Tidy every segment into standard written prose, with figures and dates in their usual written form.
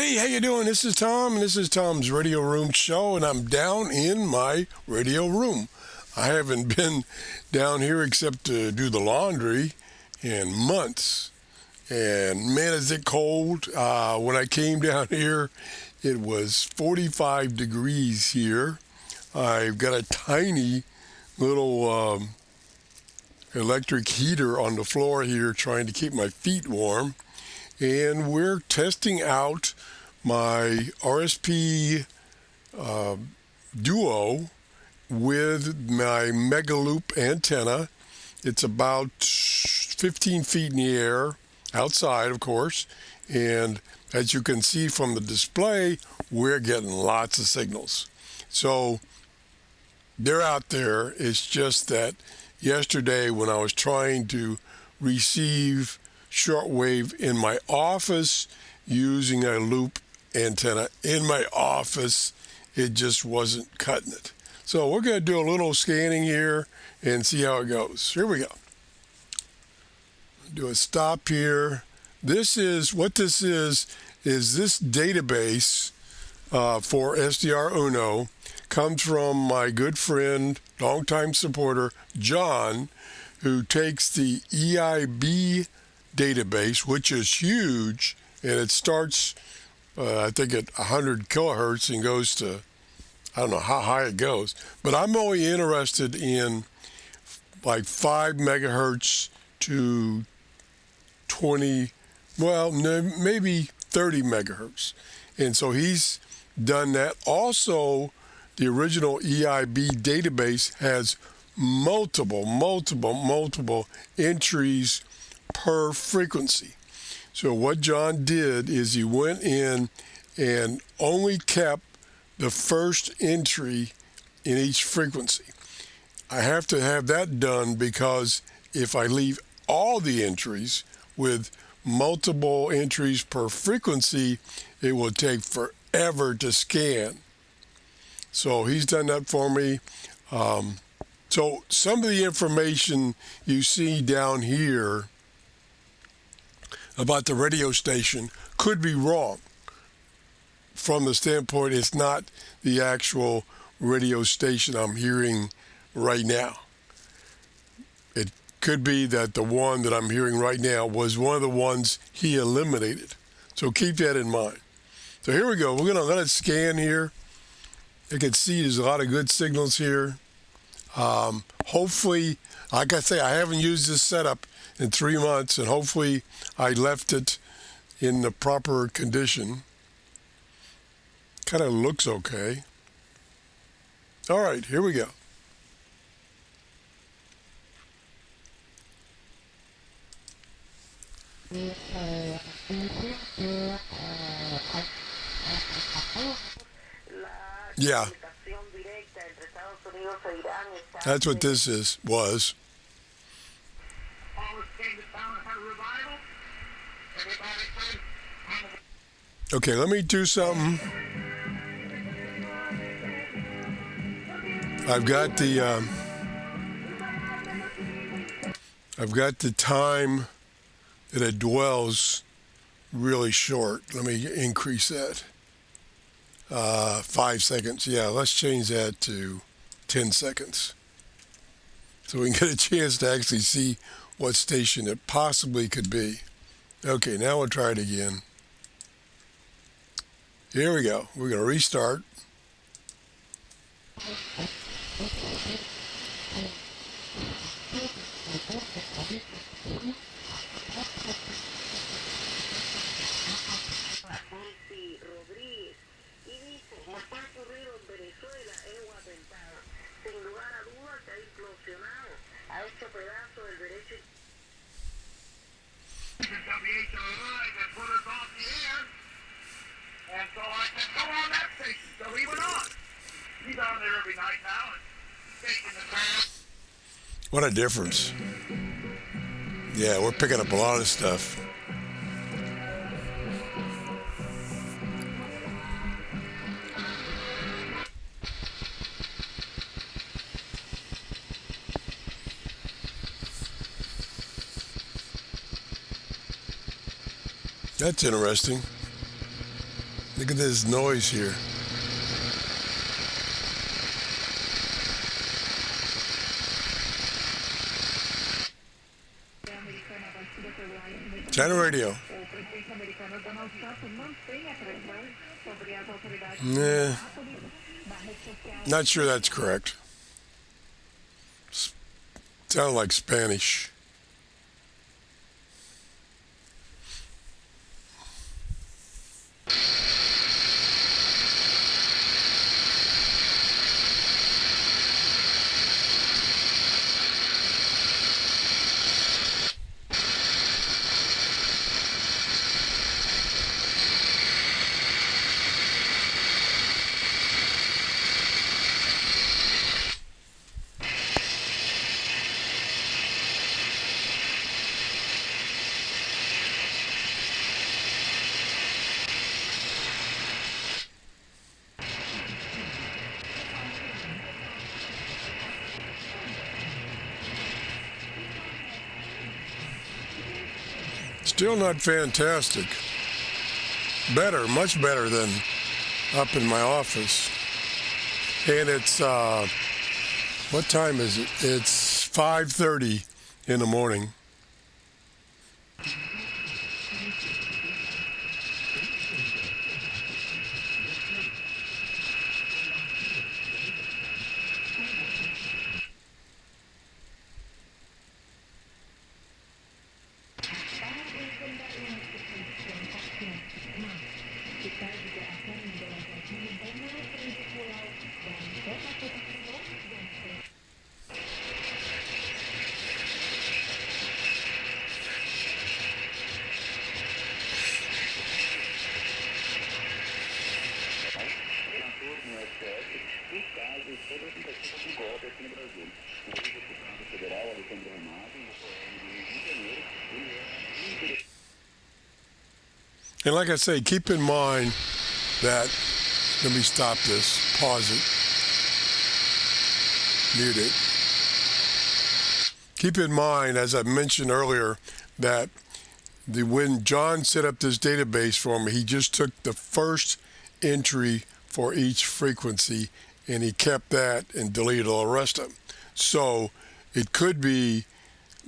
Hey, how you doing? This is Tom, and this is Tom's Radio Room show, and I'm down in my radio room. I haven't been down here except to do the laundry in months. And man, is it cold. When I came down here, it was 45 degrees here. I've got a tiny little electric heater on the floor here trying to keep my feet warm. And we're testing out my RSP Duo with my Mega Loop antenna. It's about 15 feet in the air, outside, of course. And as you can see from the display, we're getting lots of signals. So they're out there. It's just that yesterday when I was trying to receive shortwave in my office using a loop antenna in my office, it just wasn't cutting it. So we're going to do a little scanning here and see how it goes. Here we go. Do a stop here. This is this database for SDR Uno comes from my good friend, longtime supporter, John, who takes the EIB database, which is huge, and it starts, I think, at 100 kilohertz and goes to, I don't know how high it goes, but I'm only interested in like 5 megahertz to 20, well, maybe 30 megahertz. And so he's done that. Also, the original EIB database has multiple entries per frequency. So what John did is he went in and only kept the first entry in each frequency. I have to have that done because if I leave all the entries with multiple entries per frequency, it will take forever to scan. So he's done that for me. So some of the information you see down here about the radio station could be wrong. From the standpoint, it's not the actual radio station I'm hearing right now. It could be that the one that I'm hearing right now was one of the ones he eliminated. So keep that in mind. So here we go. We're going to let it scan here. You can see there's a lot of good signals here. Hopefully, like I say, I haven't used this setup in 3 months, and hopefully I left it in the proper condition. Kind of looks okay. All right, here we go. Yeah. That's what this was. Okay, let me do something. I've got the time that it dwells really short. Let me increase that. 5 seconds. Yeah, let's change that to 10 seconds. So we can get a chance to actually see what station it possibly could be. Okay, now we'll try it again. Here we go. We're going to restart. And so I said, go on that station. So he went on. He's on there every night now and taking the time. What a difference. Yeah, we're picking up a lot of stuff. That's interesting. Look at this noise here. Channel radio. Nah, not sure that's correct. Sound like Spanish. Still not fantastic. Better, much better than up in my office. And it's what time is it? It's 5:30 in the morning. And like I say, keep in mind that, let me stop this, pause it, mute it. Keep in mind, as I mentioned earlier, that when John set up this database for me, he just took the first entry for each frequency and he kept that and deleted all the rest of them. So it could be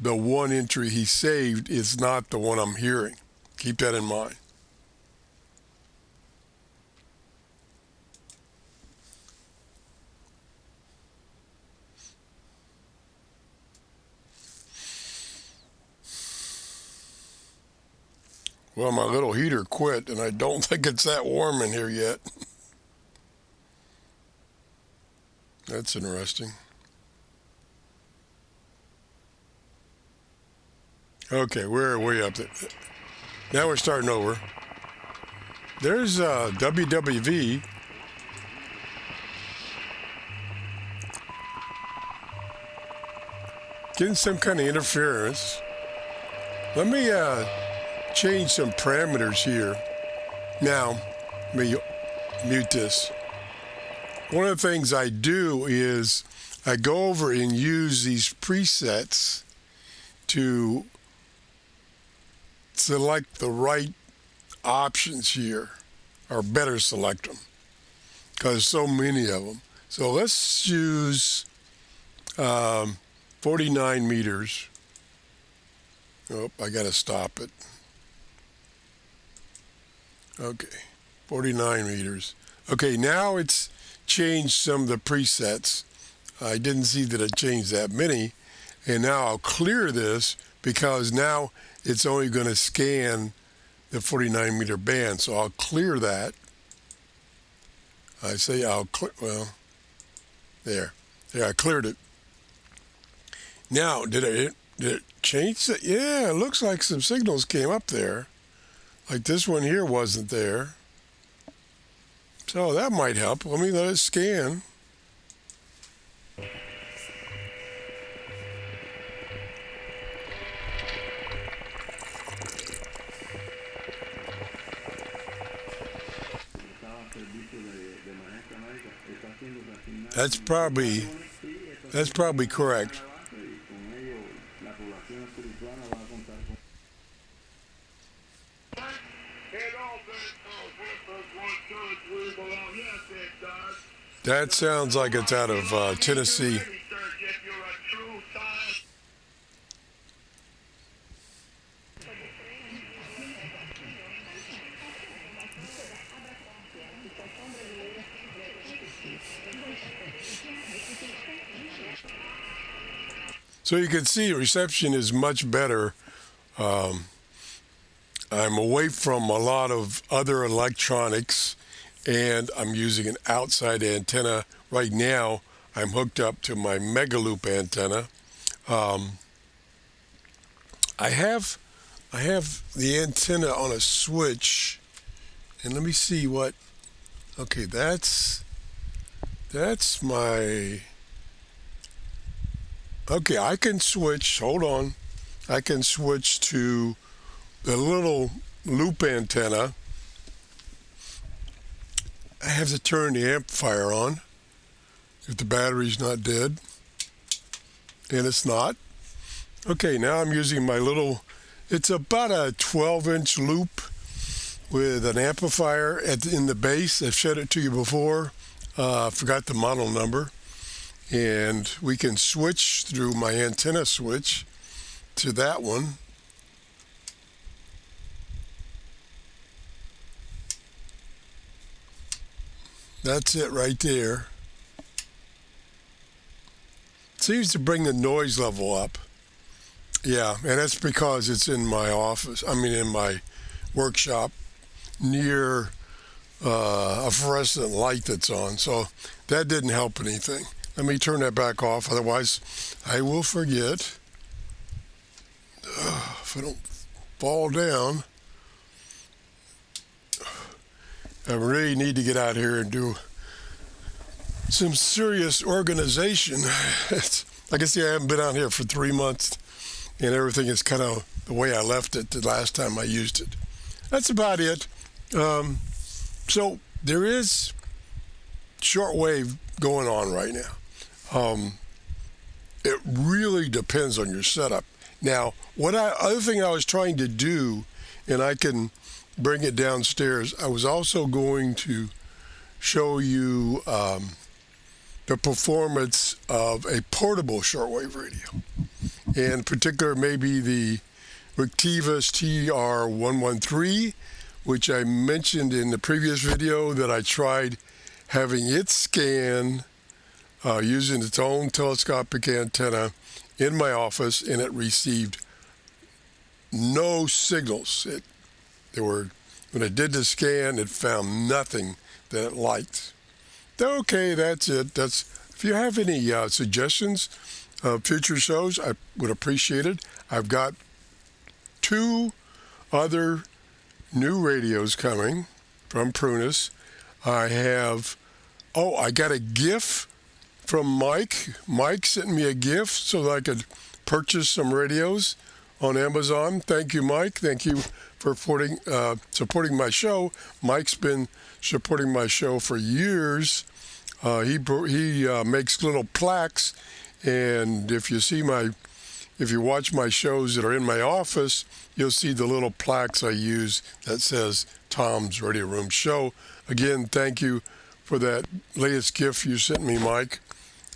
the one entry he saved is not the one I'm hearing. Keep that in mind. Well, my little heater quit, and I don't think it's that warm in here yet. That's interesting. Okay, where are we up there? Now we're starting over. There's WWV. Getting some kind of interference. Let me change some parameters here. Now, let me mute this. One of the things I do is I go over and use these presets to select the right options here, or better select them, because so many of them. So let's use 49 meters. Oh, I got to stop it. Okay, 49 meters. Okay, now it's changed some of the presets. I didn't see that it changed that many. And now I'll clear this because now it's only going to scan the 49 meter band. So I'll clear that. I say I'll clear, well, there, I cleared it. Now, did it change it? Yeah, it looks like some signals came up there. Like this one here wasn't there. So that might help. Let me let it scan. That's probably correct. It all been with us once That sounds like it's out of Tennessee. Research if you're a true scientist. So you can see reception is much better. Um, I'm away from a lot of other electronics, and I'm using an outside antenna. Right now, I'm hooked up to my Megaloop antenna. Um, I have the antenna on a switch, and let me see what. Okay, that's my. Okay, I can switch. Hold on, I can switch to the little loop antenna. I have to turn the amplifier on if the battery's not dead, and it's not. Okay, now I'm using my little. It's about a 12-inch loop with an amplifier in the base. I've showed it to you before. I forgot the model number. And we can switch through my antenna switch to that one. That's it right there. Seems to bring the noise level up. Yeah, and that's because it's in my office. I mean, in my workshop near a fluorescent light that's on. So that didn't help anything. Let me turn that back off. Otherwise, I will forget. If I don't fall down, I really need to get out here and do some serious organization. I can see I haven't been out here for 3 months, and everything is kind of the way I left it the last time I used it. That's about it. So there is shortwave going on right now. It really depends on your setup. Now, other thing I was trying to do, and I can bring it downstairs, I was also going to show you the performance of a portable shortwave radio. And in particular, maybe the Rectivus TR113, which I mentioned in the previous video that I tried having it scan using its own telescopic antenna in my office, and it received no signals. When it did the scan, it found nothing that it liked. Okay, that's it. If you have any suggestions of future shows, I would appreciate it. I've got 2 other new radios coming from Prunus. I got a gift from Mike. Mike sent me a gift so that I could purchase some radios on Amazon. Thank you, Mike. Thank you for supporting my show. Mike's been supporting my show for years. He makes little plaques, and if you watch my shows that are in my office, you'll see the little plaques I use that says Tom's Radio Room Show. Again, thank you for that latest gift you sent me, Mike.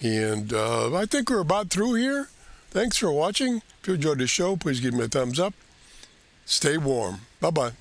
And I think we're about through here. Thanks for watching. If you enjoyed the show, please give me a thumbs up. Stay warm. Bye-bye.